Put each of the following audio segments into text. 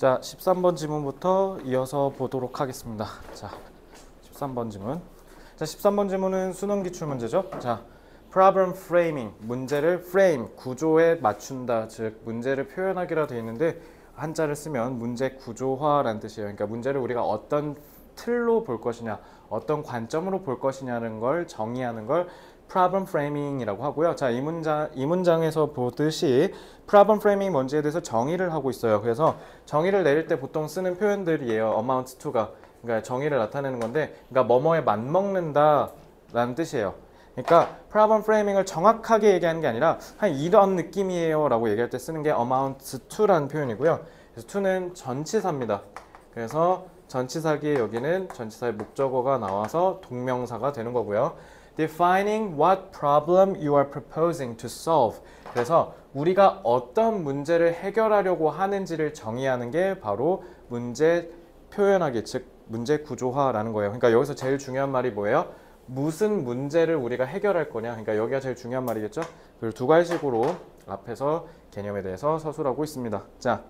자, 13번 지문부터 이어서 보도록 하겠습니다. 자, 13번 지문. 자, 13번 지문은 수능 기출 문제죠. 자, problem framing, 문제를 frame, 구조에 맞춘다, 즉 문제를 표현하기라 되어 있는데 한자를 쓰면 문제 구조화라는 뜻이에요. 그러니까 문제를 우리가 어떤 틀로 볼 것이냐, 어떤 관점으로 볼 것이냐는 걸 정의하는 걸 problem framing이라고 하고요. 자, 이 문장에서 보듯이 problem framing 뭔지에 대해서 정의를 하고 있어요. 그래서 정의를 내릴 때 보통 쓰는 표현들이에요. amount to가. 그러니까 정의를 나타내는 건데, 그러니까 뭐뭐에 맞먹는다라는 뜻이에요. 그러니까 problem framing을 정확하게 얘기하는 게 아니라 한 이런 느낌이에요 라고 얘기할 때 쓰는 게 amount to라는 표현이고요. 그래서 to는 전치사입니다. 그래서 전치사기에 여기는 전치사의 목적어가 나와서 동명사가 되는 거고요. Defining what problem you are proposing to solve. 그래서 우리가 어떤 문제를 해결하려고 하는지를 정의하는 게 바로 문제 표현하기, 즉 문제 구조화라는 거예요. 그러니까 여기서 제일 중요한 말이 뭐예요? 무슨 문제를 우리가 해결할 거냐. 그러니까 여기가 제일 중요한 말이겠죠. 그리고 두 가지식으로 앞에서 개념에 대해서 서술하고 있습니다. 자,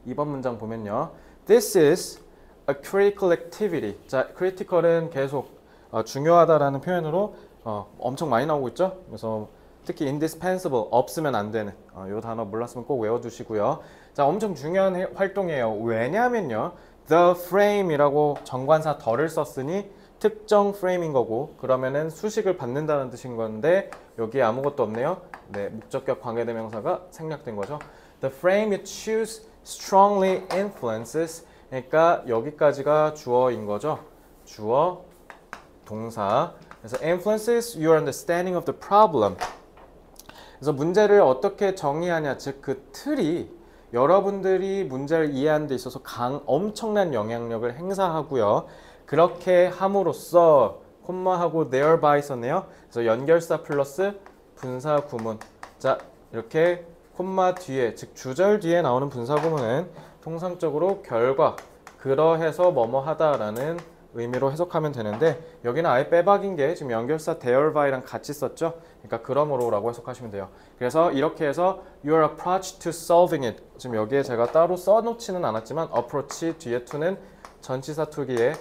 2번 문장 보면요. This is a critical activity. 자, critical은 계속 중요하다라는 표현으로 엄청 많이 나오고 있죠. 그래서 특히 indispensable, 없으면 안 되는 이 단어 몰랐으면 꼭 외워두시고요. 자, 엄청 중요한 활동이에요. 왜냐하면요, the frame이라고 정관사 the를 썼으니 특정 프레임인 거고, 그러면은 수식을 받는다는 뜻인 건데 여기에 아무것도 없네요. 네, 목적격 관계대명사가 생략된 거죠. The frame you choose strongly influences. 그러니까 여기까지가 주어인 거죠. 주어, 동사. 그래서 influences your understanding of the problem. 그래서 문제를 어떻게 정의하냐, 즉 그 틀이 여러분들이 문제를 이해하는 데 있어서 엄청난 영향력을 행사하고요. 그렇게 함으로써 콤마하고 thereby 썼네요. 그래서 연결사 플러스 분사 구문. 자, 이렇게 콤마 뒤에, 즉 주절 뒤에 나오는 분사 구문은 통상적으로 결과, 그러해서 뭐뭐 하다라는 의미로 해석하면 되는데, 여기는 아예 빼박인 게 지금 연결사 thereby 랑 같이 썼죠. 그러니까 그러므로라고 해석하시면 돼요. 그래서 이렇게 해서 your approach to solving it, 지금 여기에 제가 따로 써놓지는 않았지만 approach 뒤에 to는 전치사 to기에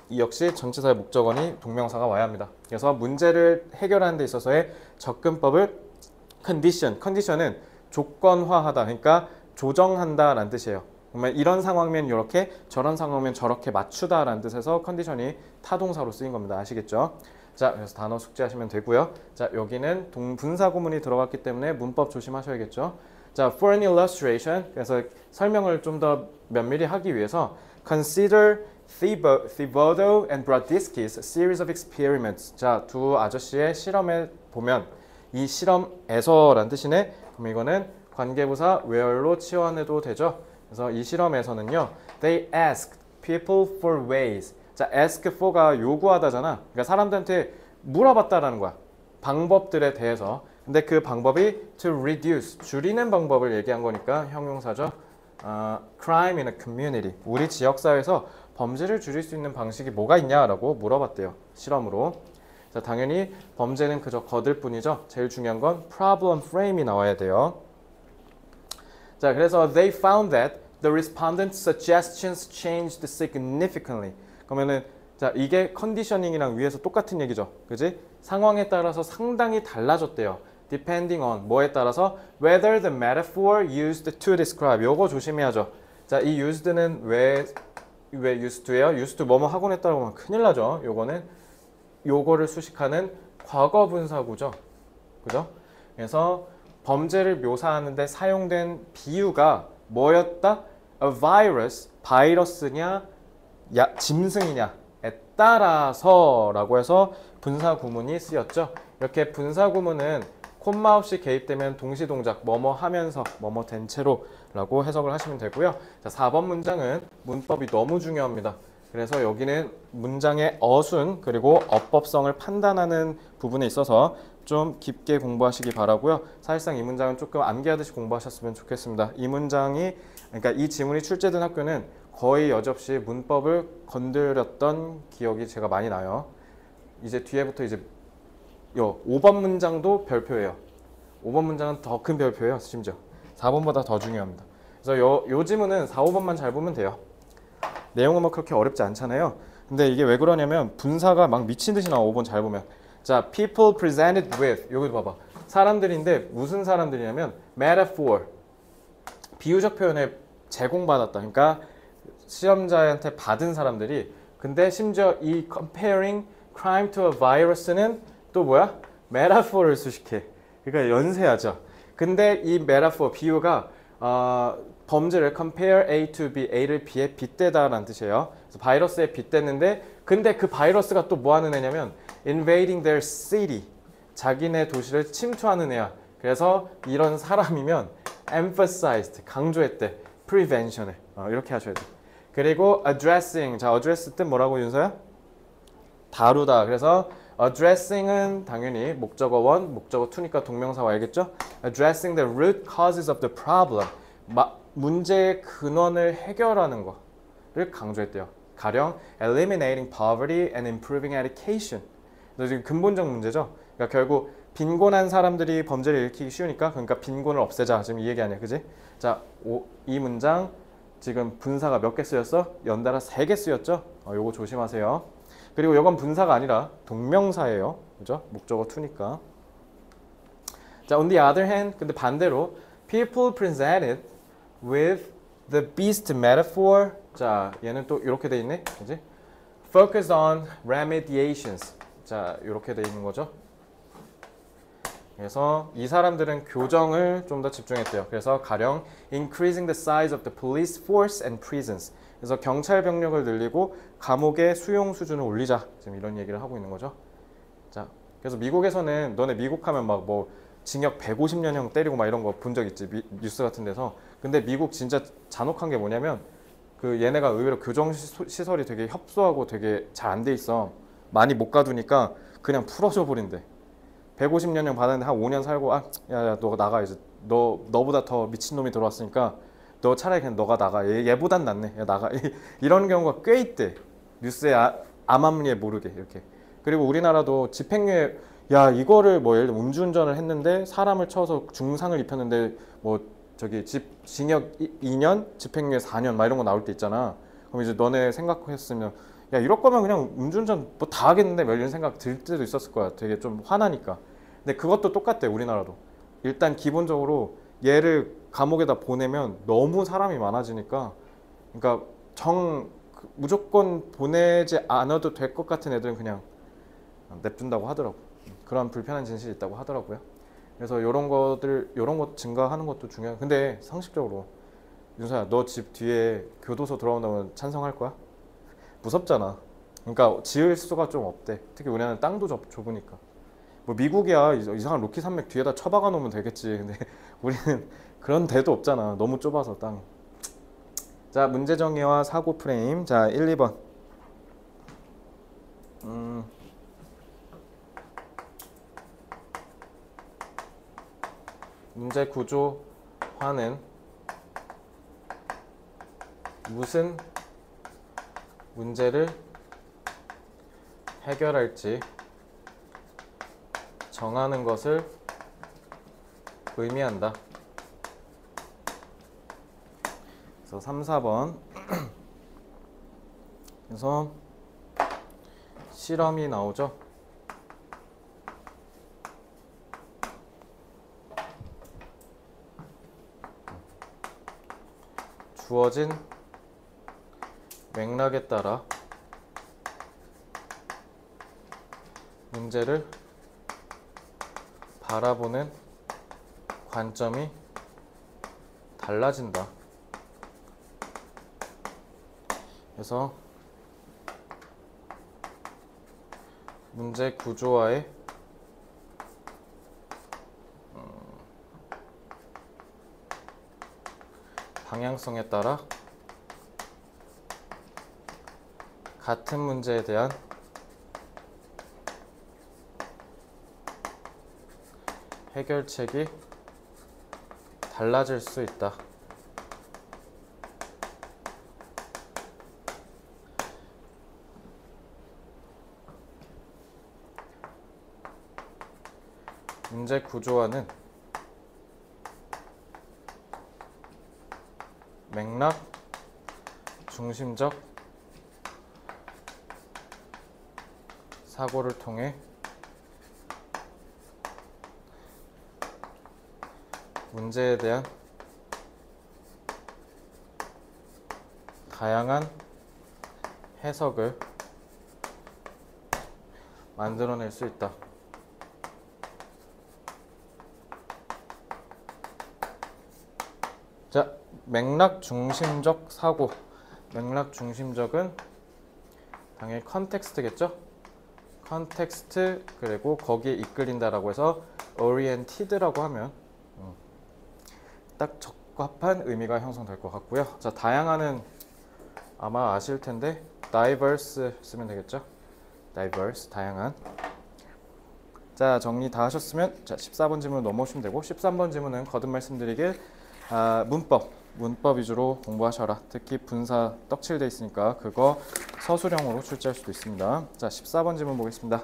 이 역시 전치사의 목적어니 동명사가 와야 합니다. 그래서 문제를 해결하는 데 있어서의 접근법을 컨디션은 조건화하다, 그러니까 조정한다라는 뜻이에요. 그러면 이런 상황이면 이렇게, 저런 상황이면 저렇게 맞추다라는 뜻에서 컨디션이 타동사로 쓰인 겁니다. 아시겠죠? 자, 그래서 단어 숙지하시면 되고요. 자, 여기는 분사 구문이 들어갔기 때문에 문법 조심하셔야겠죠. 자, for an illustration, 그래서 설명을 좀 더 면밀히 하기 위해서 consider Thibodeau and Brodisky's series of experiments. 자, 두 아저씨의 실험에 보면 이 실험에서라는 뜻이네. 그럼 이거는 관계부사 where로 치환해도 되죠. 그래서 이 실험에서는요, they asked people for ways. 자, ask for가 요구하다잖아. 그러니까 사람들한테 물어봤다라는 거야. 방법들에 대해서. 근데 그 방법이 to reduce, 줄이는 방법을 얘기한 거니까 형용사죠. crime in a community. 우리 지역사회에서 범죄를 줄일 수 있는 방식이 뭐가 있냐라고 물어봤대요. 실험으로. 자, 당연히 범죄는 그저 거들 뿐이죠. 제일 중요한 건 problem frame이 나와야 돼요. 자, 그래서 they found that the respondents' suggestions changed significantly. 그러면은 자, 이게 컨디셔닝이랑 위에서 똑같은 얘기죠. 그지? 상황에 따라서 상당히 달라졌대요. depending on, 뭐에 따라서 whether the metaphor used to describe. 요거 조심해야죠. 자, 이 used는 왜 used to예요? used to 뭐뭐 하곤 했다고 하면 큰일 나죠. 요거를 수식하는 과거 분사구죠. 그죠? 그래서 범죄를 묘사하는데 사용된 비유가 뭐였다? A virus, 바이러스냐, 짐승이냐에 따라서 라고 해서 분사 구문이 쓰였죠. 이렇게 분사 구문은 콤마 없이 개입되면 동시동작, 뭐뭐 하면서, 뭐뭐 된 채로 라고 해석을 하시면 되고요. 자, 4번 문장은 문법이 너무 중요합니다. 그래서 여기는 문장의 어순 그리고 어법성을 판단하는 부분에 있어서 좀 깊게 공부하시기 바라고요. 사실상 이 문장은 조금 암기하듯이 공부하셨으면 좋겠습니다. 이 문장이, 그러니까 이 지문이 출제된 학교는 거의 여지없이 문법을 건드렸던 기억이 제가 많이 나요. 이제 뒤에부터 이제 5번 문장도 별표예요. 5번 문장은 더 큰 별표예요. 심지어 4번보다 더 중요합니다. 그래서 요 지문은 4, 5번만 잘 보면 돼요. 내용은 뭐 그렇게 어렵지 않잖아요. 근데 이게 왜 그러냐면 분사가 막 미친 듯이 나와. 5번 잘 보면. 자, people presented with 여기도 봐봐. 사람들인데 무슨 사람들이냐면 metaphor 비유적 표현에 제공받았다. 그러니까 시험자한테 받은 사람들이 근데 심지어 이 comparing crime to a virus는 또 뭐야? metaphor를 수식해. 그러니까 연쇄하죠. 근데 이 metaphor 비유가 범죄를 compare A to B, A를 B에 빗대다라는 뜻이에요. 그래서 바이러스에 빗댔는데 근데 그 바이러스가 또 뭐 하는 애냐면 invading their city, 자기네 도시를 침투하는 애야. 그래서 이런 사람이면 emphasized, 강조했대. prevention을. 이렇게 하셔야 돼. 그리고 addressing, 자 address 뜻 뭐라고 윤서야? 다루다. 그래서 addressing은 당연히 목적어 1, 목적어 2니까 동명사가 알겠죠? addressing the root causes of the problem. 문제의 근원을 해결하는 거를 강조했대요. 가령 eliminating poverty and improving education. 그래서 지금 근본적 문제죠. 그러니까 결국 빈곤한 사람들이 범죄를 일으키기 쉬우니까 그러니까 빈곤을 없애자. 지금 이 얘기 아니야. 그지? 자, 이 문장 지금 분사가 몇 개 쓰였어? 연달아 3개 쓰였죠? 요거 조심하세요. 그리고 이건 분사가 아니라 동명사예요. 그죠? 목적어 2니까. 자, on the other hand, 근데 반대로 people presented with the beast metaphor. 자, 얘는 또 이렇게 돼 있네. 그지? focus on remediations. 자, 이렇게 돼 있는 거죠. 그래서 이 사람들은 교정을 좀 더 집중했대요. 그래서 가령 increasing the size of the police force and prisons. 그래서 경찰 병력을 늘리고 감옥의 수용 수준을 올리자. 지금 이런 얘기를 하고 있는 거죠. 자, 그래서 미국에서는 너네 미국 하면 막 뭐 징역 150년형 때리고 막 이런 거 본 적 있지. 뉴스 같은 데서. 근데 미국 진짜 잔혹한 게 뭐냐면 그 얘네가 의외로 교정 시설이 되게 협소하고 되게 잘 안 돼 있어. 많이 못 가두니까 그냥 풀어줘 버린대. 150년형 받았는데 한 5년 살고 야야 너 나가 이제 너보다 더 미친놈이 들어왔으니까 너 차라리 그냥 너가 나가. 얘보단 낫네. 야 나가. 이런 경우가 꽤 있대. 뉴스에 암암리에 모르게 이렇게. 그리고 우리나라도 집행유예 야 이거를 뭐 예를 들어 음주운전을 했는데 사람을 쳐서 중상을 입혔는데 뭐 저기 징역 2년 집행유예 4년 막 이런 거 나올 때 있잖아. 그럼 이제 너네 생각했으면 야 이럴 거면 그냥 음주운전 뭐 다 하겠는데 뭐 이런 생각 들 때도 있었을 거야. 되게 좀 화나니까. 근데 그것도 똑같대. 우리나라도. 일단 기본적으로 얘를 감옥에다 보내면 너무 사람이 많아지니까 그러니까 무조건 보내지 않아도 될 것 같은 애들은 그냥 냅둔다고 하더라고. 그런 불편한 진실이 있다고 하더라고요. 그래서 이런 것 증가하는 것도 중요해. 근데 상식적으로 윤서야 너 집 뒤에 교도소 들어온다면 찬성할 거야? 무섭잖아. 그러니까 지을 수가 좀 없대. 특히 우리나라는 땅도 좁으니까. 뭐 미국이야 이상한 로키 산맥 뒤에다 처박아 놓으면 되겠지. 근데 우리는 그런 데도 없잖아. 너무 좁아서 땅이. 자, 문제 정의와 사고 프레임. 자, 1, 2번. 문제 구조화는 무슨 문제를 해결할지 정하는 것을 의미한다. 그래서 3, 4번. 그래서 실험이 나오죠. 주어진 맥락에 따라 문제를 바라보는 관점이 달라진다. 그래서 문제 구조화의 방향성에 따라 같은 문제에 대한 해결책이 달라질 수 있다. 문제 구조화는 맥락 중심적 사고를 통해 문제에 대한 다양한 해석을 만들어낼 수 있다. 자, 맥락 중심적 사고. 맥락 중심적은 당연히 컨텍스트겠죠? 컨텍스트 그리고 거기에 이끌린다라고 해서 oriented라고 하면 딱 적합한 의미가 형성될 것 같고요. 자, 다양한은 아마 아실 텐데 diverse 쓰면 되겠죠? diverse, 다양한. 자, 정리 다 하셨으면 자, 14번 질문 넘어오시면 되고 13번 질문은 거듭 말씀드리길 문법 위주로 공부하셔라. 특히 분사 떡칠돼 있으니까 그거 서술형으로 출제할 수도 있습니다. 자, 14번 질문 보겠습니다.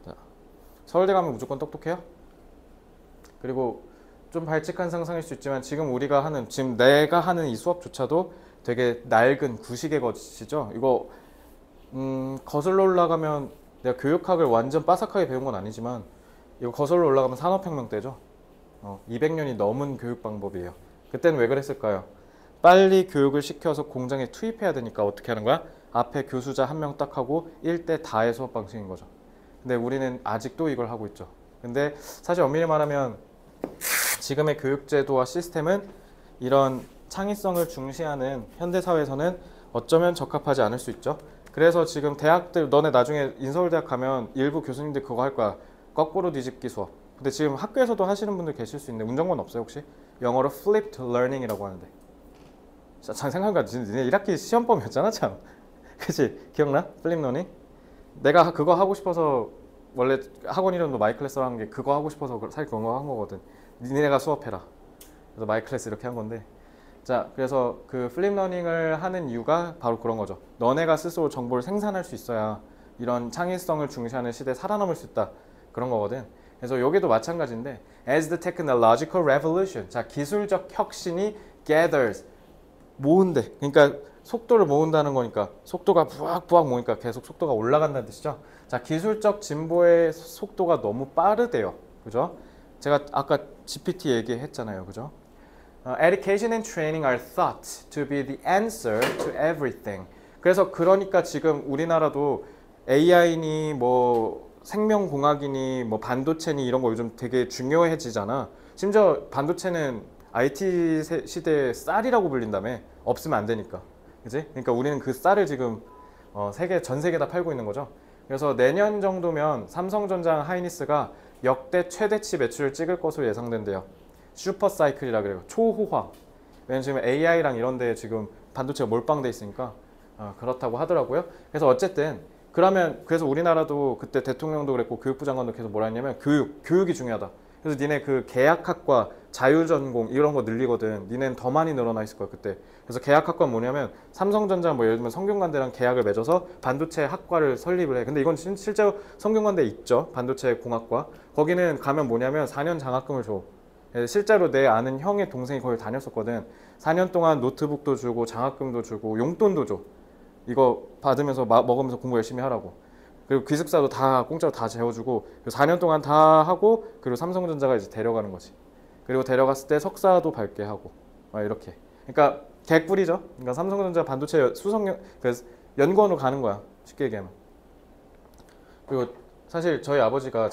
자, 서울대 가면 무조건 똑똑해요? 그리고 좀 발칙한 상상일 수 있지만 지금 내가 하는 이 수업조차도 되게 낡은 구식의 것이죠. 이거 거슬러 올라가면 내가 교육학을 완전 빠삭하게 배운 건 아니지만 이거 거슬러 올라가면 산업혁명 때죠. 200년이 넘은 교육 방법이에요. 그때는 왜 그랬을까요? 빨리 교육을 시켜서 공장에 투입해야 되니까 어떻게 하는 거야? 앞에 교수자 한 명 딱 하고 1대 다의 수업 방식인 거죠. 근데 우리는 아직도 이걸 하고 있죠. 근데 사실 엄밀히 말하면 지금의 교육제도와 시스템은 이런 창의성을 중시하는 현대사회에서는 어쩌면 적합하지 않을 수 있죠. 그래서 지금 대학들, 너네 나중에 인서울대학 가면 일부 교수님들 그거 할 거야. 거꾸로 뒤집기 수업. 근데 지금 학교에서도 하시는 분들 계실 수 있는데 운전권 없어요 혹시? 영어로 flipped learning이라고 하는데. 참 생각해보니까 니네 1학기 시험범이었잖아 참. 그치? 기억나? flip learning? 내가 그거 하고 싶어서 원래 학원 이름도 마이클래스로 한 게 그거 하고 싶어서 사실 그거 한 거거든. 니네가 수업해라. 그래서 마이클래스 이렇게 한 건데. 자, 그래서 그 플립 러닝을 하는 이유가 바로 그런 거죠. 너네가 스스로 정보를 생산할 수 있어야 이런 창의성을 중시하는 시대에 살아남을 수 있다. 그런 거거든. 그래서 여기도 마찬가지인데 as the technological revolution, 자, 기술적 혁신이 gathers, 모은대. 그러니까 속도를 모은다는 거니까 속도가 부악부악 모으니까 계속 속도가 올라간다는 뜻이죠. 자, 기술적 진보의 속도가 너무 빠르대요. 그죠? 제가 아까 GPT 얘기했잖아요. 그죠? Education and training are thought to be the answer to everything. 그러니까 지금 우리나라도 AI니 뭐 생명공학이니 뭐 반도체니 이런 거 요즘 되게 중요해지잖아. 심지어 반도체는 IT 시대의 쌀이라고 불린다며. 없으면 안 되니까. 그지? 그러니까 우리는 그 쌀을 지금 전 세계 다 팔고 있는 거죠. 그래서 내년 정도면 삼성전자 하이니스가 역대 최대치 매출을 찍을 것으로 예상된대요. 슈퍼사이클이라 그래요. 초호화. 왜냐면 지금 AI랑 이런 데 지금 반도체가 몰빵돼 있으니까 그렇다고 하더라고요. 그래서 어쨌든 그래서 우리나라도 그때 대통령도 그랬고 교육부 장관도 계속 뭐라 했냐면 교육이 중요하다. 그래서 니네 그 계약학과 자율전공 이런 거 늘리거든. 니네는 더 많이 늘어나 있을 거야 그때. 그래서 계약학과는 뭐냐면 삼성전자 뭐 예를 들면 성균관대랑 계약을 맺어서 반도체 학과를 설립을 해. 근데 이건 실제로 성균관대에 있죠. 반도체 공학과. 거기는 가면 뭐냐면 4년 장학금을 줘. 실제로 내 아는 형의 동생이 거기 다녔었거든. 4년 동안 노트북도 주고 장학금도 주고 용돈도 줘. 이거 받으면서 먹으면서 공부 열심히 하라고. 그리고 기숙사도 다 공짜로 다 재워주고 4년 동안 다 하고 그리고 삼성전자가 이제 데려가는 거지. 그리고 데려갔을 때 석사도 밟게 하고 이렇게. 그러니까 개꿀이죠. 그러니까 삼성전자 반도체 연구원으로 가는 거야. 쉽게 얘기하면. 그리고 사실 저희 아버지가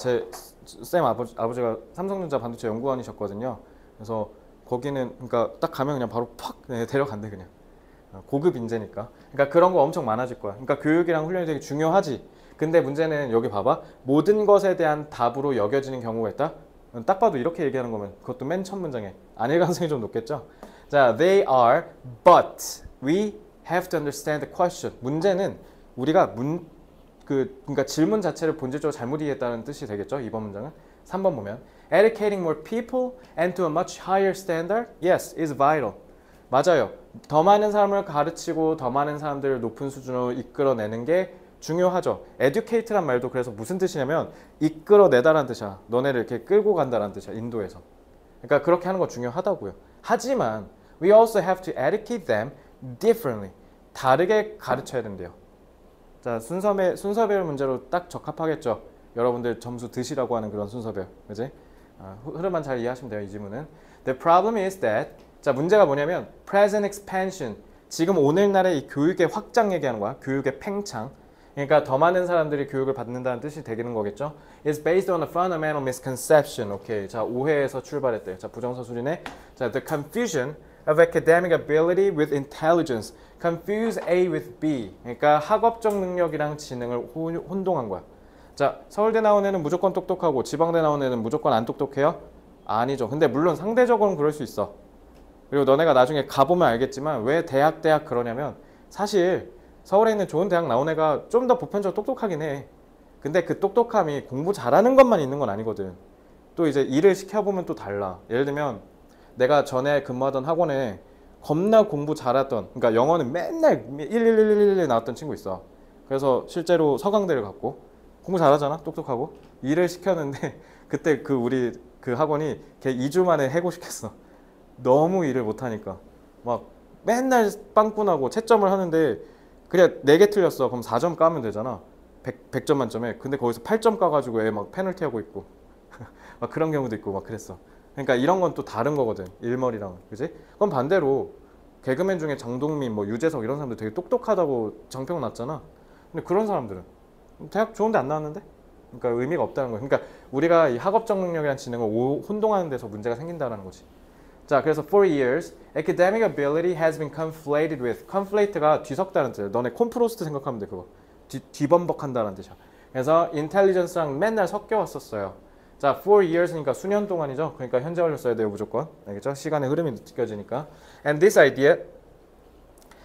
아버지가 삼성전자 반도체 연구원이셨거든요. 그래서 거기는 그러니까 딱 가면 그냥 바로 팍 데려간대 그냥. 고급 인재니까. 그러니까 그런 거 엄청 많아질 거야. 그러니까 교육이랑 훈련이 되게 중요하지. 근데 문제는 여기 봐봐. 모든 것에 대한 답으로 여겨지는 경우가 있다. 딱 봐도 이렇게 얘기하는 거면 그것도 맨 첫 문장에 아닐 가능성이 좀 높겠죠. 자, they are, but we have to understand the question. 문제는 우리가 그러니까 질문 자체를 본질적으로 잘못 이해했다는 뜻이 되겠죠. 이번 문장은 3번 보면 educating more people and to a much higher standard, yes, is vital. 맞아요. 더 많은 사람을 가르치고 더 많은 사람들을 높은 수준으로 이끌어내는 게 중요하죠. educate란 말도 그래서 무슨 뜻이냐면 이끌어내다라는 뜻이야. 너네를 이렇게 끌고 간다라는 뜻이야. 인도에서. 그러니까 그렇게 하는 거 중요하다고요. 하지만 we also have to educate them differently. 다르게 가르쳐야 된대요. 자, 순서별 문제로 딱 적합하겠죠. 여러분들 점수 드시라고 하는 그런 순서별. 그지? 흐름만 잘 이해하시면 돼요. 이 지문은. The problem is that 자, 문제가 뭐냐면 present expansion. 지금 오늘날의 이 교육의 확장 얘기하는 거야. 교육의 팽창. 그러니까 더 많은 사람들이 교육을 받는다는 뜻이 되는 거겠죠. It's based on a fundamental misconception. 오케이. 자, 오해에서 출발했대요. 자, 부정사 수준에 자, the confusion of academic ability with intelligence. Confuse A with B. 그러니까 학업적 능력이랑 지능을 혼동한 거야. 자, 서울대 나온 애는 무조건 똑똑하고 지방대 나온 애는 무조건 안 똑똑해요? 아니죠. 근데 물론 상대적으로는 그럴 수 있어. 그리고 너네가 나중에 가보면 알겠지만 왜 대학 그러냐면 사실 서울에 있는 좋은 대학 나온 애가 좀 더 보편적으로 똑똑하긴 해. 근데 그 똑똑함이 공부 잘하는 것만 있는 건 아니거든. 또 이제 일을 시켜보면 또 달라. 예를 들면 내가 전에 근무하던 학원에 겁나 공부 잘했던, 그러니까 영어는 맨날 1111 나왔던 친구 있어. 그래서 실제로 서강대를 갔고 공부 잘하잖아, 똑똑하고. 일을 시켰는데 그때 우리 그 학원이 걔 2주 만에 해고시켰어. 너무 일을 못하니까 막 맨날 빵꾸나고 채점을 하는데 그래 4개 틀렸어. 그럼 4점 까면 되잖아. 100점 만점에. 근데 거기서 8점 까가지고 애 막 페널티 하고 있고 막 그런 경우도 있고 막 그랬어. 그러니까 이런 건 또 다른 거거든. 일머리랑. 그지? 그럼 반대로 개그맨 중에 장동민, 뭐 유재석 이런 사람들 되게 똑똑하다고 정평 났잖아. 근데 그런 사람들은 대학 좋은데 안 나왔는데? 그러니까 의미가 없다는 거야. 그러니까 우리가 이 학업적 능력이란 지능을 혼동하는 데서 문제가 생긴다는 거지. 자, 그래서 for years, academic ability has been conflated with. conflate가 뒤섞다는 뜻이에요. 너네 콘프로스트 생각하면 돼, 그거. 뒤범벅한다는 뜻이야. 그래서 intelligence랑 맨날 섞여 왔었어요. 자, for years니까 수년 동안이죠. 그러니까 현재 완료 써야 돼요, 무조건. 알겠죠? 시간의 흐름이 느껴지니까. And this idea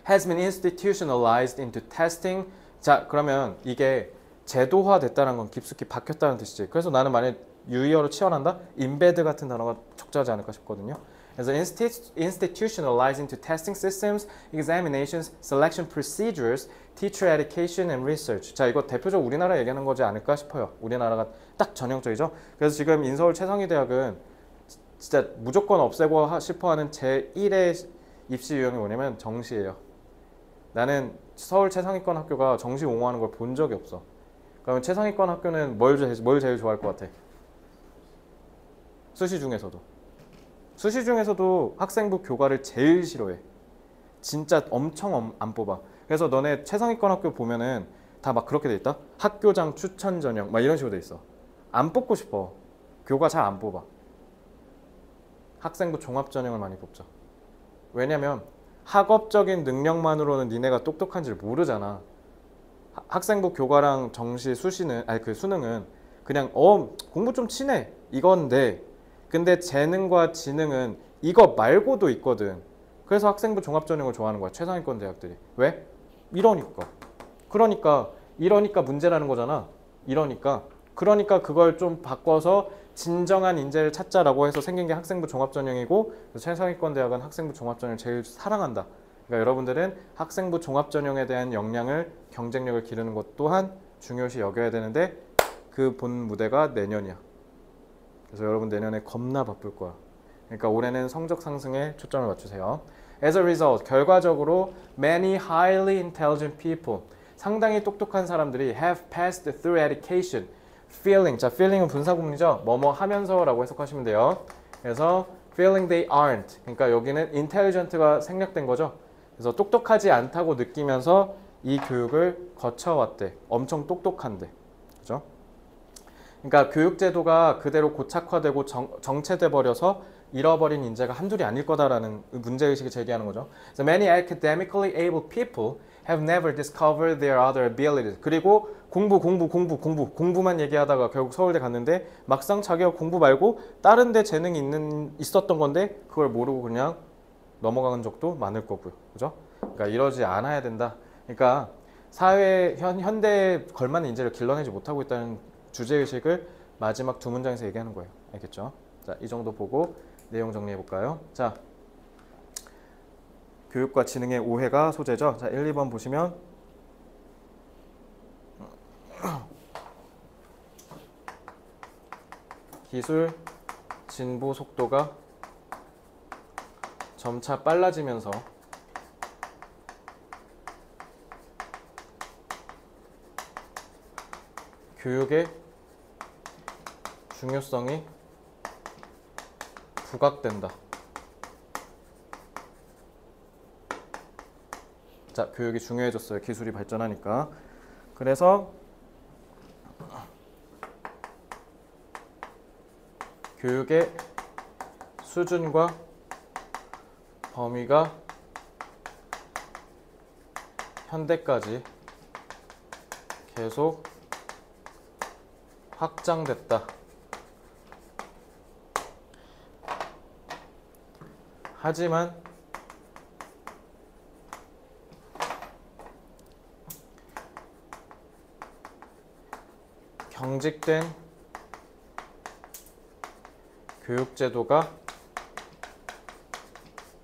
has been institutionalized into testing. 자, 그러면 이게 제도화 됐다는 건 깊숙이 박혔다는 뜻이지. 그래서 나는 만약 유의어로 치환한다? embed 같은 단어가 적절하지 않을까 싶거든요. 그래서 institutionalized into testing systems, examinations, selection procedures, teacher education and research. 자, 이거 대표적으로 우리나라 얘기하는 거지 않을까 싶어요. 우리나라가 딱 전형적이죠. 그래서 지금 인서울 최성희 대학은 진짜 무조건 없애고 싶어하는 제1의 입시 유형이 뭐냐면 정시예요. 나는 서울 최상위권 학교가 정시 옹호하는 걸 본 적이 없어. 그러면 최상위권 학교는 뭘 제일 좋아할 것 같아? 수시 중에서도 학생부 교과를 제일 싫어해. 진짜 엄청 안 뽑아. 그래서 너네 최상위권 학교 보면은 다 막 그렇게 돼 있다? 학교장 추천 전형 막 이런 식으로 돼 있어. 안 뽑고 싶어. 교과 잘 안 뽑아. 학생부 종합 전형을 많이 뽑죠. 왜냐면 학업적인 능력만으로는 니네가 똑똑한지를 모르잖아. 학생부 교과랑 정시 수시는 수능은 그냥 공부 좀 치네 이건데, 근데 재능과 지능은 이거 말고도 있거든. 그래서 학생부 종합전형을 좋아하는 거야, 최상위권 대학들이. 왜? 이러니까 문제라는 거잖아. 그러니까 그걸 좀 바꿔서 진정한 인재를 찾자라고 해서 생긴 게 학생부 종합전형이고, 최상위권 대학은 학생부 종합전형을 제일 사랑한다. 그러니까 여러분들은 학생부 종합전형에 대한 역량을, 경쟁력을 기르는 것 또한 중요시 여겨야 되는데 그 본 무대가 내년이야. 그래서 여러분 내년에 겁나 바쁠 거야. 그러니까 올해는 성적 상승에 초점을 맞추세요. As a result, 결과적으로 many highly intelligent people, 상당히 똑똑한 사람들이 have passed through education, feeling, 자 feeling은 분사구문이죠. 뭐뭐 하면서라고 해석하시면 돼요. 그래서 feeling they aren't, 그러니까 여기는 intelligent가 생략된 거죠. 그래서 똑똑하지 않다고 느끼면서 이 교육을 거쳐왔대. 엄청 똑똑한데, 그죠? 그러니까 교육제도가 그대로 고착화되고 정체돼 버려서 잃어버린 인재가 한둘이 아닐 거다라는 문제의식을 제기하는 거죠. So many academically able people have never discovered their other abilities. 그리고 공부만 얘기하다가 결국 서울대 갔는데 막상 자기가 공부 말고 다른 데 재능이 있었던 건데 그걸 모르고 그냥 넘어가는 적도 많을 거고요. 그죠? 그러니까 이러지 않아야 된다. 그러니까 사회 현대에 걸맞는 인재를 길러내지 못하고 있다는 주제의식을 마지막 두 문장에서 얘기하는 거예요. 알겠죠? 자, 이 정도 보고 내용 정리해 볼까요? 자, 교육과 지능의 오해가 소재죠. 자, 1, 2번 보시면 기술 진보 속도가 점차 빨라지면서 교육의 중요성이 부각된다. 자, 교육이 중요해졌어요. 기술이 발전하니까. 그래서 교육의 수준과 범위가 현대까지 계속 확장됐다. 하지만 경직된 교육제도가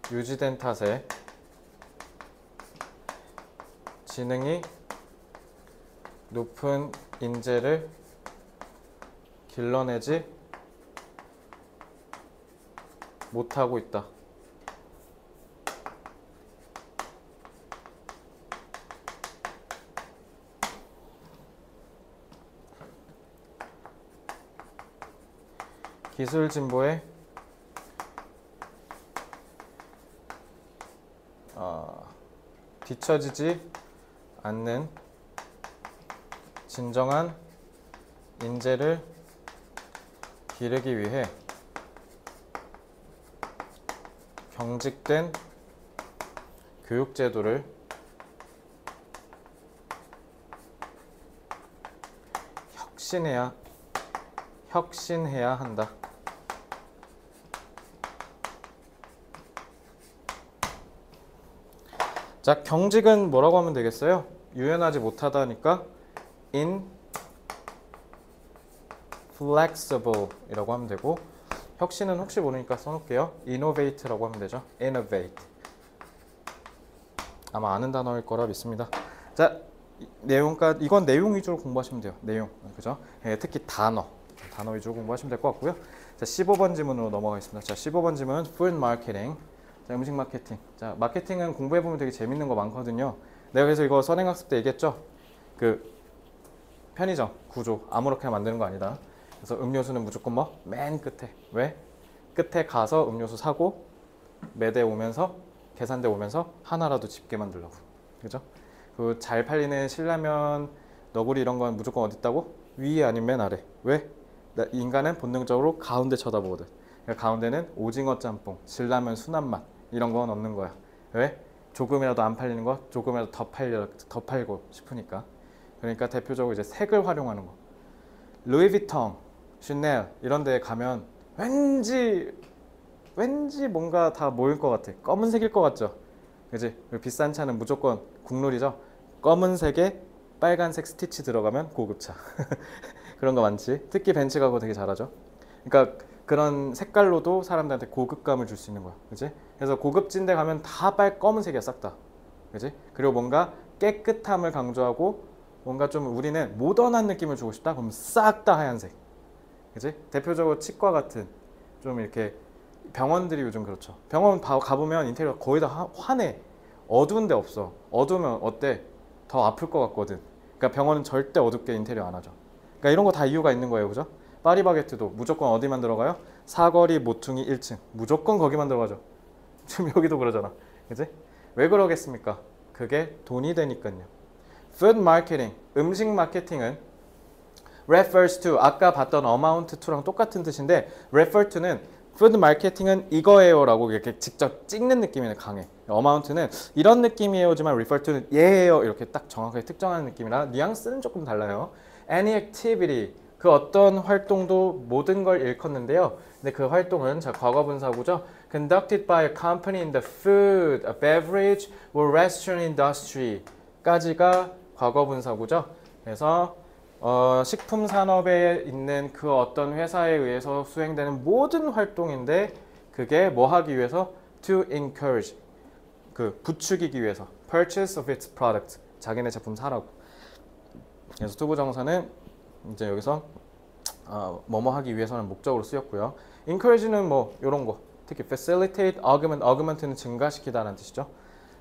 유지된 탓에 지능이 높은 인재를 길러내지 못하고 있다. 기술 진보에 뒤처지지 않는 진정한 인재를 기르기 위해 경직된 교육제도를 혁신해야 한다. 자, 경직은 뭐라고 하면 되겠어요? 유연하지 못하다니까 inflexible 이라고 하면 되고, 혁신은 혹시 모르니까 써놓을게요. innovate라고 하면 되죠. innovate. 아마 아는 단어일 거라 믿습니다. 자, 내용까지, 이건 내용 위주로 공부하시면 돼요. 내용, 그죠? 예, 특히 단어 위주로 공부하시면 될 것 같고요. 자, 15번 지문으로 넘어가겠습니다. 자, 15번 지문 food marketing. 자, 음식 마케팅. 자, 마케팅은 공부해보면 되게 재밌는 거 많거든요. 내가 그래서 이거 선행학습 때 얘기했죠? 그 편의점 구조 아무렇게나 만드는 거 아니다. 그래서 음료수는 무조건 뭐? 맨 끝에. 왜? 끝에 가서 음료수 사고 매대 오면서 계산대 오면서 하나라도 집게 만들려고. 그죠? 그 잘 팔리는 신라면, 너구리 이런 건 무조건 어디 있다고? 위에 아니면 맨 아래. 왜? 인간은 본능적으로 가운데 쳐다보거든. 그러니까 가운데는 오징어 짬뽕, 신라면 순한 맛 이런 거 넣는 거야. 왜? 조금이라도 안 팔리는 거 조금이라도 더 팔고 싶으니까. 그러니까 대표적으로 이제 색을 활용하는 거. 루이비통, 슈넬 이런 데 가면 왠지 뭔가 다 모일 것 같아. 검은색일 것 같죠? 그지? 비싼 차는 무조건 국룰이죠. 검은색에 빨간색 스티치 들어가면 고급차. 그런 거 많지. 특히 벤츠가 그거 되게 잘하죠. 그러니까 그런 색깔로도 사람들한테 고급감을 줄 수 있는 거야. 그지? 그래서 고급진 데 가면 다 검은색이야, 싹 다. 그지? 그리고 뭔가 깨끗함을 강조하고 뭔가 좀 우리는 모던한 느낌을 주고 싶다? 그럼 싹 다 하얀색. 그지? 대표적으로 치과 같은 좀 이렇게 병원들이 요즘 그렇죠. 병원 가보면 인테리어 거의 다 환해. 어두운 데 없어. 어두우면 어때? 더 아플 것 같거든. 그러니까 병원은 절대 어둡게 인테리어 안 하죠. 그러니까 이런 거 다 이유가 있는 거예요. 그죠? 파리바게트도 무조건 어디만 들어가요? 사거리 모퉁이 1층. 무조건 거기만 들어가죠. 지금 여기도 그러잖아. 그지? 왜 그러겠습니까? 그게 돈이 되니까요. Food marketing, 음식 마케팅은 refers to, 아까 봤던 amount to랑 똑같은 뜻인데 refer to는 푸드 마케팅은 이거예요 라고 이렇게 직접 찍는 느낌이 강해. amount는 이런 느낌이에요지만 refer to는 얘예요 이렇게 딱 정확하게 특정하는 느낌이라 뉘앙스는 조금 달라요. Any activity, 그 어떤 활동도 모든 걸 일컫는데요. 근데 그 활동은 자 과거분사구죠. Conducted by a company in the food, a beverage or restaurant industry 까지가 과거분사구죠. 그래서 식품 산업에 있는 그 어떤 회사에 의해서 수행되는 모든 활동인데 그게 뭐 하기 위해서? To encourage, 그 부추기기 위해서. Purchase of its product, 자기네 제품 사라고. 그래서 투부정사는 이제 여기서 뭐뭐 하기 위해서는 목적으로 쓰였고요. encourage는 뭐 요런 거 특히 facilitate, augment는 증가시키다라는 뜻이죠.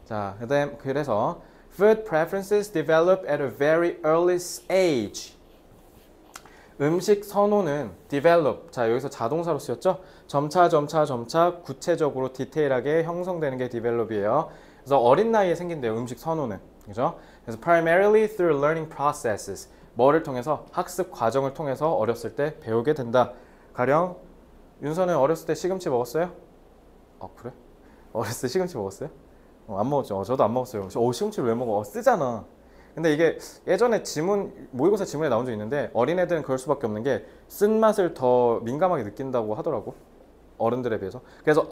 자, 그래서 food preferences develop at a very early age. 음식 선호는 develop. 자, 여기서 자동사로 쓰였죠? 점차 구체적으로 디테일하게 형성되는 게 develop이에요. 그래서 어린 나이에 생긴대요. 음식 선호는. 그죠? 그래서 primarily through learning processes. 뭐를 통해서? 학습 과정을 통해서 어렸을 때 배우게 된다. 가령 윤서는 어렸을 때 시금치 먹었어요? 그래? 어렸을 때 시금치 먹었어요? 안 먹었죠. 저도 안 먹었어요. 시금치를 왜 먹어? 쓰잖아. 근데 이게 예전에 모의고사 지문에 나온 적 있는데 어린애들은 그럴 수밖에 없는 게 쓴맛을 더 민감하게 느낀다고 하더라고. 어른들에 비해서. 그래서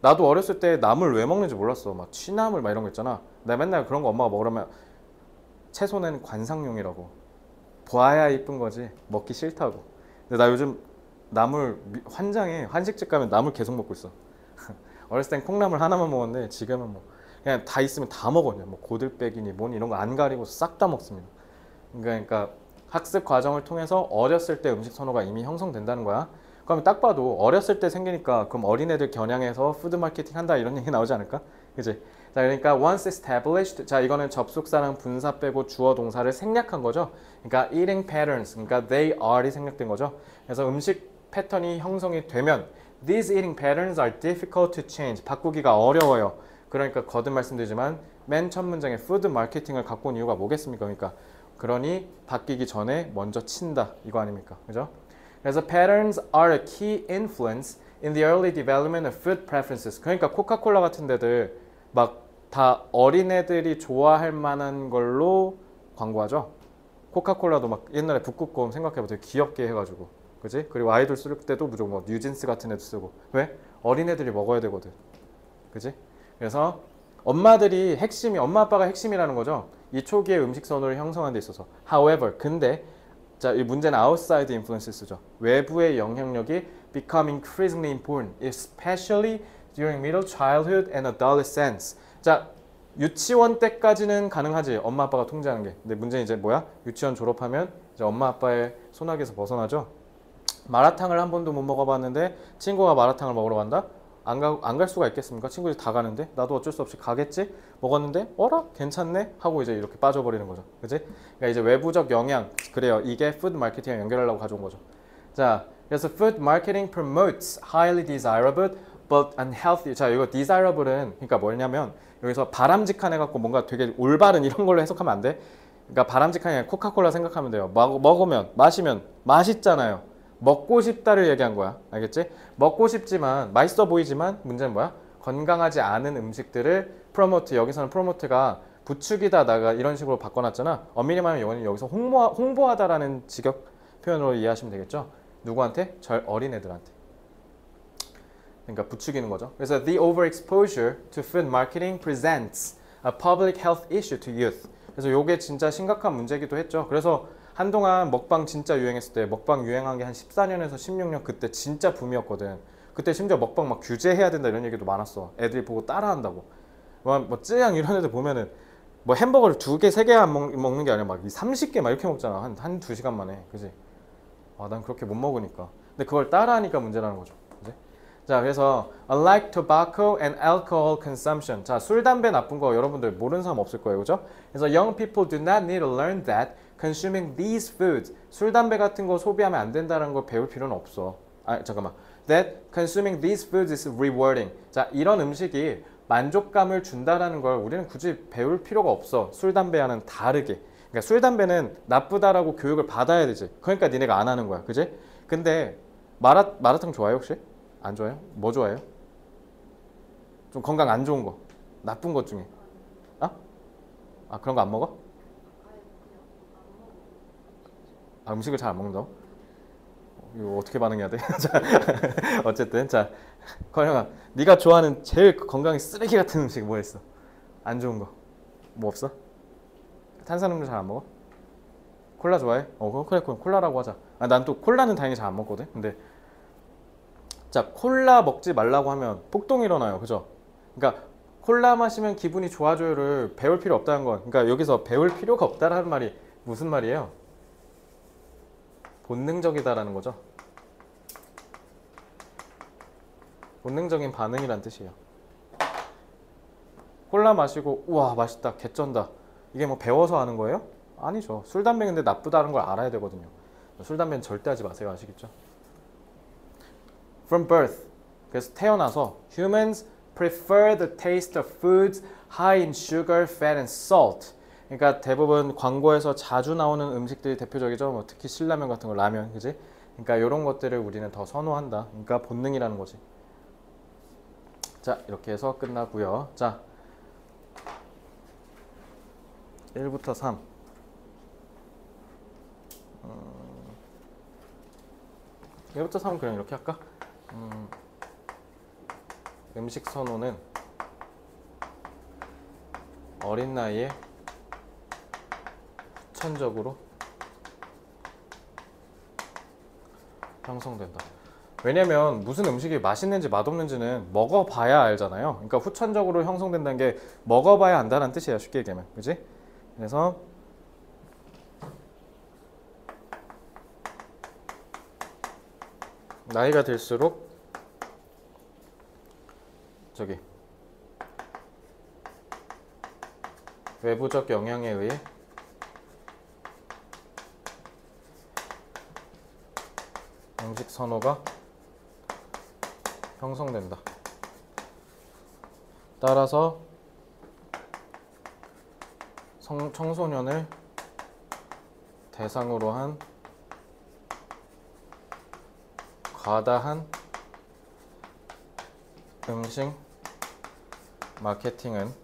나도 어렸을 때 나물 왜 먹는지 몰랐어. 막 취나물 막 이런 거 있잖아. 나 맨날 그런 거 엄마가 먹으라면 채소는 관상용이라고. 보아야 이쁜 거지 먹기 싫다고. 근데 나 요즘 나물 환장해. 한식집 가면 나물 계속 먹고 있어. 어렸을 땐 콩나물 하나만 먹었는데 지금은 뭐 그냥 다 있으면 다 먹어요. 뭐 고들빼기니 뭐니 이런 거 안 가리고 싹 다 먹습니다. 그러니까 학습 과정을 통해서 어렸을 때 음식 선호가 이미 형성된다는 거야. 그러면 딱 봐도 어렸을 때 생기니까 그럼 어린애들 겨냥해서 푸드 마케팅 한다 이런 얘기 나오지 않을까? 그지? 자, 그러니까 once established. 자, 이거는 접속사랑 분사 빼고 주어 동사를 생략한 거죠. 그러니까 eating patterns. 그러니까 they are이 생략된 거죠. 그래서 음식 패턴이 형성이 되면 these eating patterns are difficult to change. 바꾸기가 어려워요. 그러니까 거듭 말씀드리지만 맨 첫 문장에 푸드 마케팅을 갖고 온 이유가 뭐겠습니까? 그러니까 그러니 바뀌기 전에 먼저 친다 이거 아닙니까? 그죠? 그래서 patterns are a key influence in the early development of food preferences. 그러니까 코카콜라 같은 데들 막 다 어린애들이 좋아할 만한 걸로 광고하죠. 코카콜라도 막 옛날에 북극곰 생각해봐 되게 귀엽게 해가지고 그지? 그리고 아이돌 쓸 때도 무조건 뭐 뉴진스 같은 애도 쓰고 왜? 어린애들이 먹어야 되거든. 그지? 그래서 엄마 아빠가 핵심이라는 거죠. 이 초기에 음식 선호를 형성하는 데 있어서. However, 근데 자, 이 문제는 outside influences죠. 외부의 영향력이 become increasingly important, especially during middle childhood and adolescence. 자, 유치원 때까지는 가능하지. 엄마 아빠가 통제하는 게. 근데 문제는 이제 뭐야? 유치원 졸업하면 이제 엄마 아빠의 손아귀에서 벗어나죠. 마라탕을 한 번도 못 먹어봤는데 친구가 마라탕을 먹으러 간다? 안 갈 수가 있겠습니까? 친구들이 다 가는데 나도 어쩔 수 없이 가겠지? 먹었는데 어라? 괜찮네? 하고 이제 이렇게 빠져버리는 거죠. 그치? 그러니까 이제 외부적 영향. 그래요. 이게 푸드 마케팅에 연결하려고 가져온 거죠. 자, 그래서 food marketing promotes highly desirable but unhealthy. 자, 이거 desirable은 그러니까 뭐냐면 여기서 바람직한 해갖고 뭔가 되게 올바른 이런 걸로 해석하면 안 돼. 그러니까 바람직한 게 코카콜라 생각하면 돼요. 마시면 맛있잖아요. 먹고 싶다를 얘기한 거야. 알겠지? 먹고 싶지만 맛있어 보이지만 문제는 뭐야? 건강하지 않은 음식들을 프로모트. 여기서는 프로모트가 부추기다가 이런 식으로 바꿔놨잖아. 엄밀히 말하면 여기서 홍보하다라는 직역 표현으로 이해하시면 되겠죠? 누구한테? 어린애들한테. 그러니까 부추기는 거죠. 그래서 the overexposure to food marketing presents a public health issue to youth. 그래서 이게 진짜 심각한 문제이기도 했죠. 그래서 한동안 먹방 진짜 유행했을 때 먹방 유행한 게 한 14년에서 16년 그때 진짜 붐이었거든. 그때 심지어 먹방 막 규제해야 된다 이런 얘기도 많았어. 애들이 보고 따라한다고. 뭐 쯔양 이런 애들 보면은 뭐 햄버거를 2개, 3개 안 먹는 게 아니라 막 30개 막 이렇게 먹잖아. 한 2시간 만에. 그지? 난 그렇게 못 먹으니까. 근데 그걸 따라하니까 문제라는 거죠. 그지? 자, 그래서 unlike tobacco and alcohol consumption. 자, 술, 담배 나쁜 거 여러분들 모르는 사람 없을 거예요. 그죠? 그래서 young people do not need to learn that consuming these foods. 술, 담배 같은 거 소비하면 안 된다는 걸 배울 필요는 없어. 잠깐만. That consuming these foods is rewarding. 자, 이런 음식이 만족감을 준다라는 걸 우리는 굳이 배울 필요가 없어. 술, 담배와는 다르게. 그러니까 술, 담배는 나쁘다라고 교육을 받아야 되지. 그러니까 니네가 안 하는 거야. 그지? 근데 마라탕 좋아해요 혹시? 안 좋아해요? 뭐 좋아해요? 좀 건강 안 좋은 거. 나쁜 것 중에. 그런 거 안 먹어? 음식을 잘 안 먹는다고? 이거 어떻게 반응해야 돼? 자, 어쨌든 자, 커영아, 네가 좋아하는 제일 건강에 쓰레기 같은 음식 뭐 있어? 안 좋은 거 뭐 없어? 탄산음료 잘 안 먹어? 콜라 좋아해? 그래 콜라라고 하자. 난 또 콜라는 다행히 잘 안 먹거든. 근데 자, 콜라 먹지 말라고 하면 폭동이 일어나요. 그죠? 그러니까 콜라 마시면 기분이 좋아져요를 배울 필요 없다는 건, 그러니까 여기서 배울 필요가 없다라는 말이 무슨 말이에요? 본능적이다라는 거죠. 본능적인 반응이란 뜻이에요. 콜라 마시고 우와 맛있다 개쩐다 이게 뭐 배워서 하는 거예요? 아니죠. 술 담배 근데 나쁘다는 걸 알아야 되거든요. 술 담배는 절대 하지 마세요. 아시겠죠? From birth 그래서 태어나서 humans prefer the taste of foods high in sugar, fat and salt. 그러니까 대부분 광고에서 자주 나오는 음식들이 대표적이죠. 뭐 특히 신라면 같은 거 라면 그지? 그러니까 이런 것들을 우리는 더 선호한다. 그러니까 본능이라는 거지. 자 이렇게 해서 끝나고요. 자 1부터 3 1부터 3은 그냥 이렇게 할까? 음식 선호는 어린 나이에 후천적으로 형성된다. 왜냐면 무슨 음식이 맛있는지 맛없는지는 먹어봐야 알잖아요. 그러니까 후천적으로 형성된다는 게 먹어봐야 안다는 뜻이에요. 쉽게 얘기하면. 그지? 그래서 나이가 들수록 저기 외부적 영향에 의해 음식 선호가 형성된다. 따라서 청소년을 대상으로 한 과다한 음식 마케팅은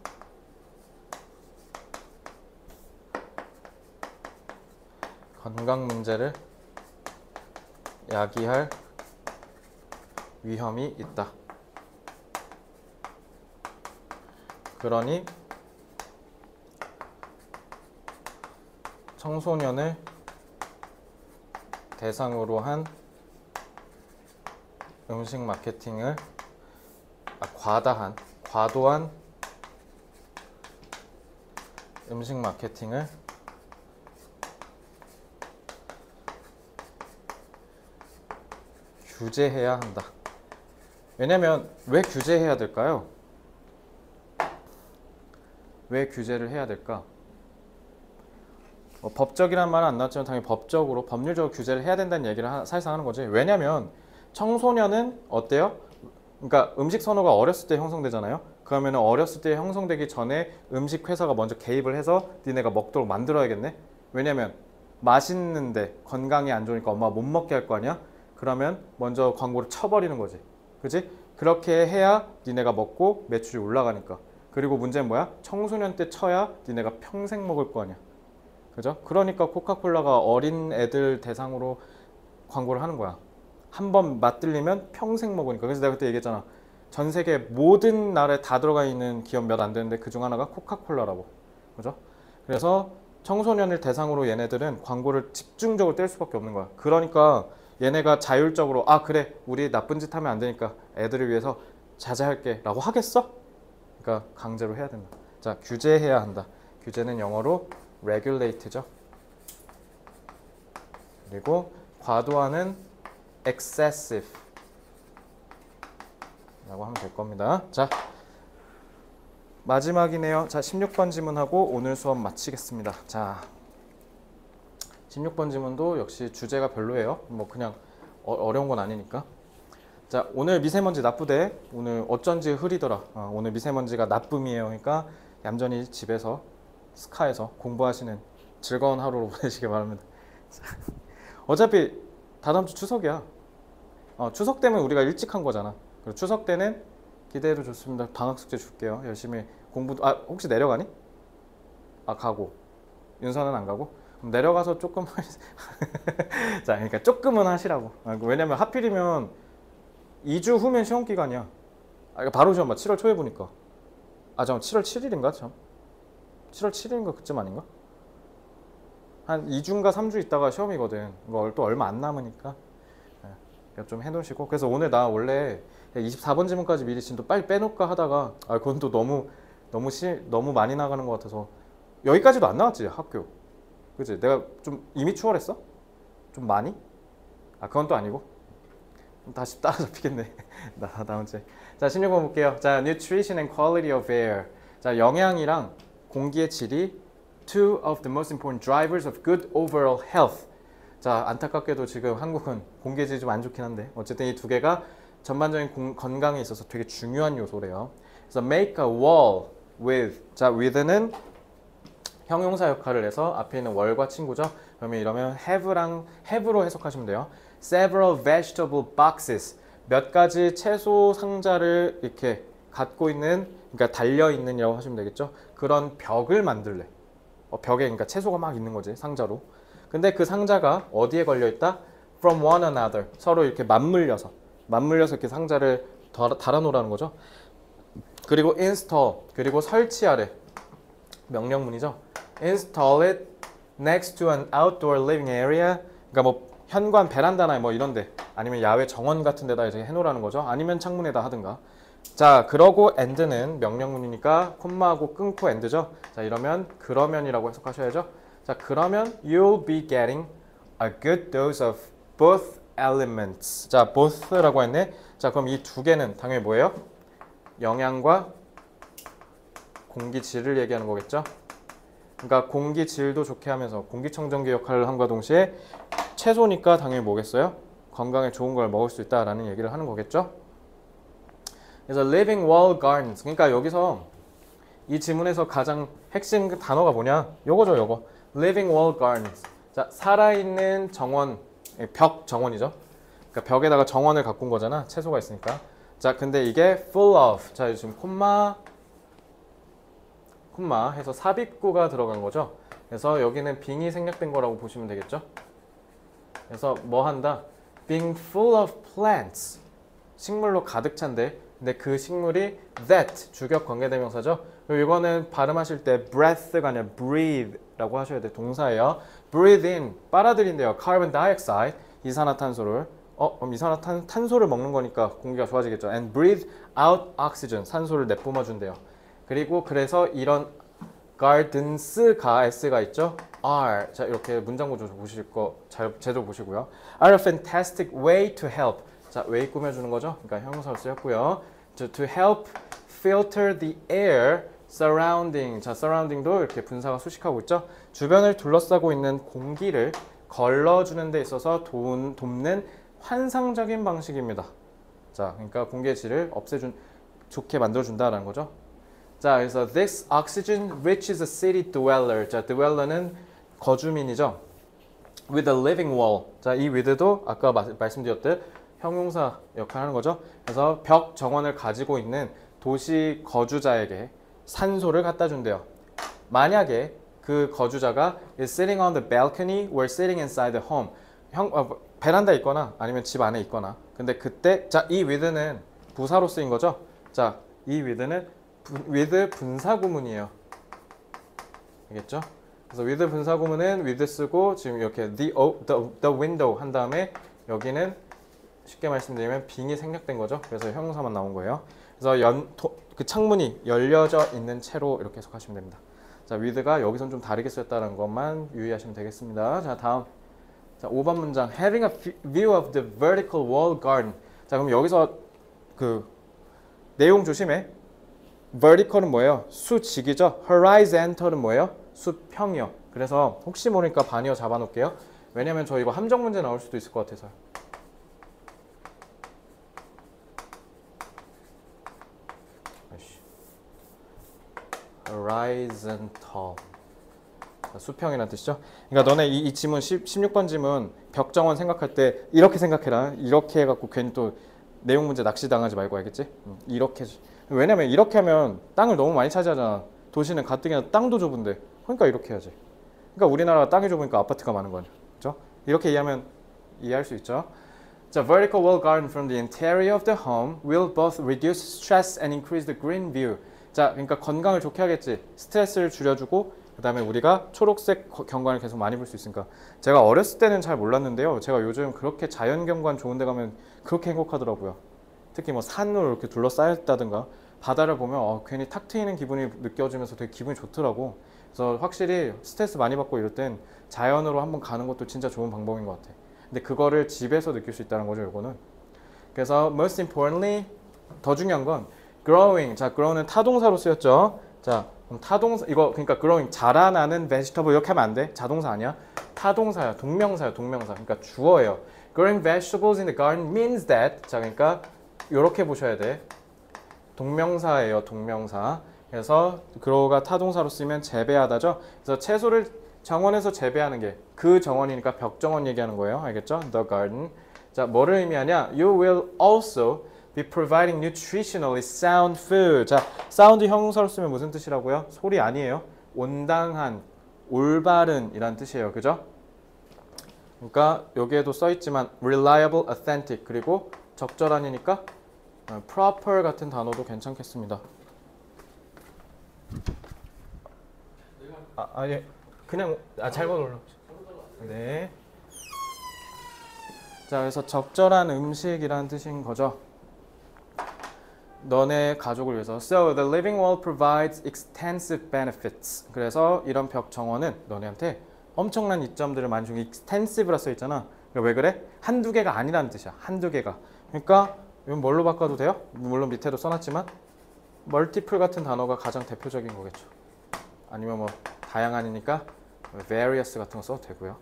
건강 문제를 야기할 위험이 있다. 그러니 청소년을 대상으로 한 음식 마케팅을 과도한 음식 마케팅을 규제해야 한다. 왜냐면 왜 규제해야 될까요? 왜 규제를 해야 될까? 법적이란 말은 안 나왔지만 당연히 법적으로 법률적으로 규제를 해야 된다는 얘기를 사실상 하는 거지. 왜냐면 청소년은 어때요? 그러니까 음식 선호가 어렸을 때 형성되잖아요. 그러면 어렸을 때 형성되기 전에 음식 회사가 먼저 개입을 해서 니네가 먹도록 만들어야겠네. 왜냐면 맛있는데 건강에 안 좋으니까 엄마가 못 먹게 할 거 아니야. 그러면 먼저 광고를 쳐버리는 거지. 그치? 그렇게 해야 니네가 먹고 매출이 올라가니까. 그리고 문제는 뭐야? 청소년 때 쳐야 니네가 평생 먹을 거 아니야. 그죠? 그러니까 코카콜라가 어린 애들 대상으로 광고를 하는 거야. 한 번 맛들리면 평생 먹으니까. 그래서 내가 그때 얘기했잖아. 전 세계 모든 나라에 다 들어가 있는 기업 몇 안 되는데 그 중 하나가 코카콜라라고. 그죠? 그래서 청소년을 대상으로 얘네들은 광고를 집중적으로 뗄 수밖에 없는 거야. 그러니까 얘네가 자율적으로 아 그래 우리 나쁜 짓 하면 안 되니까 애들을 위해서 자제할게 라고 하겠어? 그러니까 강제로 해야 된다. 자 규제해야 한다. 규제는 영어로 regulate죠. 그리고 과도한은 excessive 라고 하면 될 겁니다. 자 마지막이네요. 자 16번 지문하고 오늘 수업 마치겠습니다. 자 16번 지문도 역시 주제가 별로예요. 뭐 그냥 어려운 건 아니니까. 자 오늘 미세먼지 나쁘대. 오늘 어쩐지 흐리더라. 오늘 미세먼지가 나쁨이에요. 그러니까 얌전히 집에서 스카에서 공부하시는 즐거운 하루로 보내시길 바랍니다. 어차피 다다음 주 추석이야. 추석 때문에 우리가 일찍 한 거잖아. 그리고 추석 때는 기대해도 좋습니다. 방학 숙제 줄게요. 열심히 공부도. 혹시 내려가니? 가고. 윤서는 안 가고? 그럼 내려가서 조금 자 그러니까 조금은 하시라고. 왜냐면 하필이면 2주 후면 시험 기간이야. 바로 시험 봐. 7월 초에 보니까. 잠깐 7월 7일인가 참. 7월 7일인가 그쯤 아닌가? 한 2주인가 3주 있다가 시험이거든. 이거 또 얼마 안 남으니까 좀 해놓으시고. 그래서 오늘 나 원래 24번 지문까지 미리 지금 또 빨리 빼놓을까 하다가 그건 또 너무 많이 나가는 것 같아서 여기까지도 안 나왔지 학교. 그치? 내가 좀 이미 추월했어? 좀 많이? 그건 또 아니고 다시 따라잡히겠네. 다음 주에. 자, 16번 볼게요. 자, nutrition and quality of air. 자, 영양이랑 공기의 질이 two of the most important drivers of good overall health. 자, 안타깝게도 지금 한국은 공기의 질이 좀 안 좋긴 한데 어쨌든 이 두 개가 전반적인 건강에 있어서 되게 중요한 요소래요. 그래서 make a wall with. 자, with는 형용사 역할을 해서 앞에 있는 wall과 친구죠. 그러면 이러면 have로 해석하시면 돼요. several vegetable boxes. 몇 가지 채소 상자를 이렇게 갖고 있는, 그러니까 달려 있는이라고 하시면 되겠죠. 그런 벽을 만들래. 벽에 그러니까 채소가 막 있는 거지, 상자로. 근데 그 상자가 어디에 걸려 있다? From one another. 서로 이렇게 맞물려서 이렇게 상자를 달아놓으라는 거죠. 그리고 install. 그리고 설치하래. 명령문이죠. Install it next to an outdoor living area. 그러니까 뭐 현관 베란다나 뭐 이런데 아니면 야외 정원 같은 데다 이제 해놓으라는 거죠. 아니면 창문에다 하든가. 자, 그러고 and는 명령문이니까 콤마하고 끊고 and죠. 자, 이러면 그러면이라고 해석하셔야죠. 자, 그러면 you'll be getting a good dose of both elements. 자, both라고 했네. 자, 그럼 이 두 개는 당연히 뭐예요? 영양과 공기질을 얘기하는 거겠죠. 그러니까 공기질도 좋게 하면서 공기청정기 역할을 함과 동시에 채소니까 당연히 뭐겠어요? 건강에 좋은 걸 먹을 수 있다라는 얘기를 하는 거겠죠. 그래서 living wall gardens. 그러니까 여기서 이 지문에서 가장 핵심 단어가 뭐냐? 요거죠, 요거. living wall gardens. 자, 살아있는 정원, 벽 정원이죠. 그러니까 벽에다가 정원을 가꾼 거잖아. 채소가 있으니까. 자, 근데 이게 full of. 자, 지금 콤마 해서 삽입구가 들어간 거죠. 그래서 여기는 being이 생략된 거라고 보시면 되겠죠. 그래서 뭐 한다? being full of plants. 식물로 가득 찬데, 근데 그 식물이 that 주격 관계대명사죠. 그리고 이거는 발음하실 때 breath가 아니라 breathe라고 하셔야 돼. 동사예요. breathe in 빨아들인대요. carbon dioxide 이산화탄소를. 그럼 이산화탄소를 먹는 거니까 공기가 좋아지겠죠. and breathe out oxygen 산소를 내뿜어 준대요. 그리고 그래서 이런 gardens가 s가 있죠. are. 자, 이렇게 문장 구조 보실 거 제대로 보시고요. are a fantastic way to help. 자, way 꾸며주는 거죠. 그러니까 형용사로 쓰였고요. to help filter the air surrounding. 자, surrounding도 이렇게 분사가 수식하고 있죠. 주변을 둘러싸고 있는 공기를 걸러주는 데 있어서 돕는 환상적인 방식입니다. 자, 그러니까 공기의 질을 좋게 만들어준다라는 거죠. 자, 그래서 this oxygen reaches a city dweller. 자, dweller는 거주민이죠. with a living wall. 자, 이 with도 아까 말씀드렸듯 형용사 역할을 하는 거죠. 그래서 벽 정원을 가지고 있는 도시 거주자에게 산소를 갖다 준대요. 만약에 그 거주자가 is sitting on the balcony or sitting inside the home. 베란다에 있거나 아니면 집 안에 있거나. 근데 그때 자, 이 with는 부사로 쓰인 거죠. 자, 이 with는 with 분사구문이에요. 알겠죠? 그래서 with 분사구문은 with 쓰고 지금 이렇게 the window 한 다음에 여기는 쉽게 말씀드리면 being이 생략된 거죠. 그래서 형용사만 나온 거예요. 그래서 그 창문이 열려져 있는 채로 이렇게 해석하시면 됩니다. 자, with가 여기선 좀 다르게 쓰였다는 것만 유의하시면 되겠습니다. 자, 다음. 자, 5번 문장. Having a view of the vertical wall garden. 자, 그럼 여기서 그 내용 조심해. vertical은 뭐예요? 수직이죠. horizontal은 뭐예요? 수평이요. 그래서 혹시 모르니까 반이어 잡아놓을게요. 왜냐면 저 이거 함정 문제 나올 수도 있을 것 같아서요. horizontal. 수평이라는 뜻이죠. 그러니까 너네 이 지문 16번 지문 벽정원 생각할 때 이렇게 생각해라. 이렇게 해갖고 괜히 또 내용 문제 낚시 당하지 말고 알겠지? 이렇게. 왜냐면 이렇게 하면 땅을 너무 많이 차지하잖아. 도시는 가뜩이나 땅도 좁은데. 그러니까 이렇게 해야지. 그러니까 우리나라가 땅이 좁으니까 아파트가 많은 거죠. 그렇죠? 이렇게 이해하면 이해할 수 있죠. 자, vertical wall garden from the interior of the home will both reduce stress and increase the green view. 자, 그러니까 건강을 좋게 하겠지. 스트레스를 줄여주고 그 다음에 우리가 초록색 경관을 계속 많이 볼 수 있으니까. 제가 어렸을 때는 잘 몰랐는데요. 제가 요즘 그렇게 자연 경관 좋은 데 가면 그렇게 행복하더라고요. 특히 뭐 산으로 이렇게 둘러싸였다든가 바다를 보면 괜히 탁 트이는 기분이 느껴지면서 되게 기분이 좋더라고. 그래서 확실히 스트레스 많이 받고 이럴 땐 자연으로 한번 가는 것도 진짜 좋은 방법인 것 같아. 근데 그거를 집에서 느낄 수 있다는 거죠, 요거는. 그래서 most importantly 더 중요한 건 growing. 자, grow는 타동사로 쓰였죠. 자, 그럼 타동사 이거 그러니까 growing 자라나는 vegetable 이렇게 하면 안 돼. 자동사 아니야. 타동사야. 동명사야. 동명사. 그러니까 주어예요. Growing vegetables in the garden means that. 자, 그러니까 이렇게 보셔야 돼. 동명사예요. 동명사. 그래서 grow가 타동사로 쓰면 재배하다죠. 그래서 채소를 정원에서 재배하는 게 그 정원이니까 벽정원 얘기하는 거예요. 알겠죠? The garden. 자, 뭐를 의미하냐? You will also be providing nutritionally sound food. 자, sound 형용사로 쓰면 무슨 뜻이라고요? 소리 아니에요. 온당한, 올바른 이란 뜻이에요. 그죠? 그러니까 여기에도 써 있지만 reliable, authentic 그리고 적절한이니까 proper 같은 단어도 괜찮겠습니다. 예. 그냥 잘못 올라오죠. 네. 자, 그래서 적절한 음식이라는 뜻인 거죠. 너네 가족을 위해서. So the living wall provides extensive benefits. 그래서 이런 벽 정원은 너네한테 엄청난 이점들을 많이 주고 extensive라 써 있잖아. 왜 그래? 한두 개가 아니라는 뜻이야. 한두 개가. 그러니까 이건 뭘로 바꿔도 돼요? 물론 밑에도 써놨지만 multiple 같은 단어가 가장 대표적인 거겠죠. 아니면 뭐 다양한이니까 various 같은 거 써도 되고요.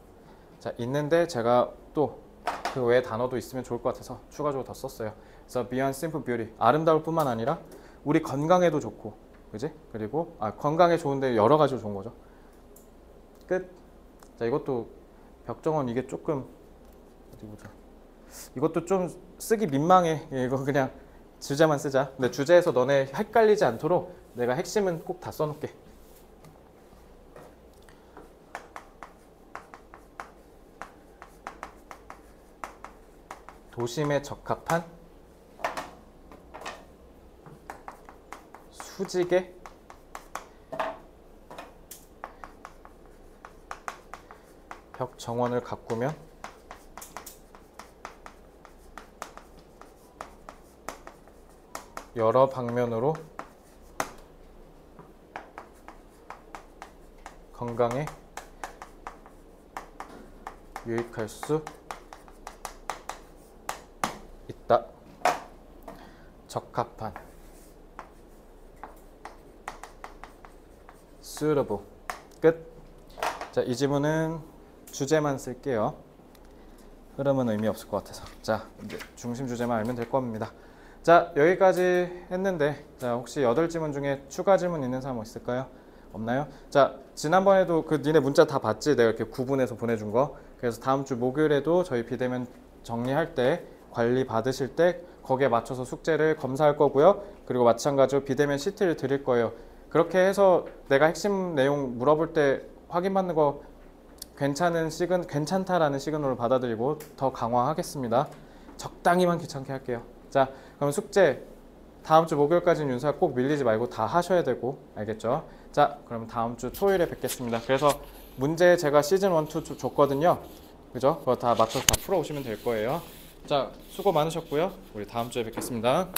자, 있는데 제가 또 그 외에 단어도 있으면 좋을 것 같아서 추가적으로 더 썼어요. 그래서 beyond simple beauty. 아름다울 뿐만 아니라 우리 건강에도 좋고, 그지? 그리고 건강에 좋은데 여러 가지로 좋은 거죠. 끝. 자, 이것도 벽정원 이게 조금 어디 보자. 이것도 좀 쓰기 민망해. 이거 그냥 주제만 쓰자. 근데 주제에서 너네 헷갈리지 않도록 내가 핵심은 꼭 다 써놓을게. 도심에 적합한 수직의 벽 정원을 가꾸면 여러 방면으로 건강에 유익할 수 있다. 적합한 suitable. 끝. 자, 이 지문은 주제만 쓸게요. 흐름은 의미 없을 것 같아서. 자, 이제 중심 주제만 알면 될 겁니다. 자, 여기까지 했는데 자, 혹시 8지문 중에 추가 질문 있는 사람 있을까요? 없나요? 자, 지난번에도 그 니네 문자 다 봤지? 내가 이렇게 구분해서 보내준 거. 그래서 다음 주 목요일에도 저희 비대면 정리할 때 관리 받으실 때 거기에 맞춰서 숙제를 검사할 거고요. 그리고 마찬가지로 비대면 CT를 드릴 거예요. 그렇게 해서 내가 핵심 내용 물어볼 때 확인받는 거 괜찮다라는 시그널을 받아들이고 더 강화하겠습니다. 적당히만 귀찮게 할게요. 자, 그럼 숙제 다음 주 목요일까지는 윤사 꼭 밀리지 말고 다 하셔야 되고, 알겠죠? 자, 그럼 다음 주 토요일에 뵙겠습니다. 그래서 문제 제가 시즌 1, 2 줬거든요. 그죠? 그거 다 맞춰서 다 풀어오시면 될 거예요. 자, 수고 많으셨고요. 우리 다음 주에 뵙겠습니다.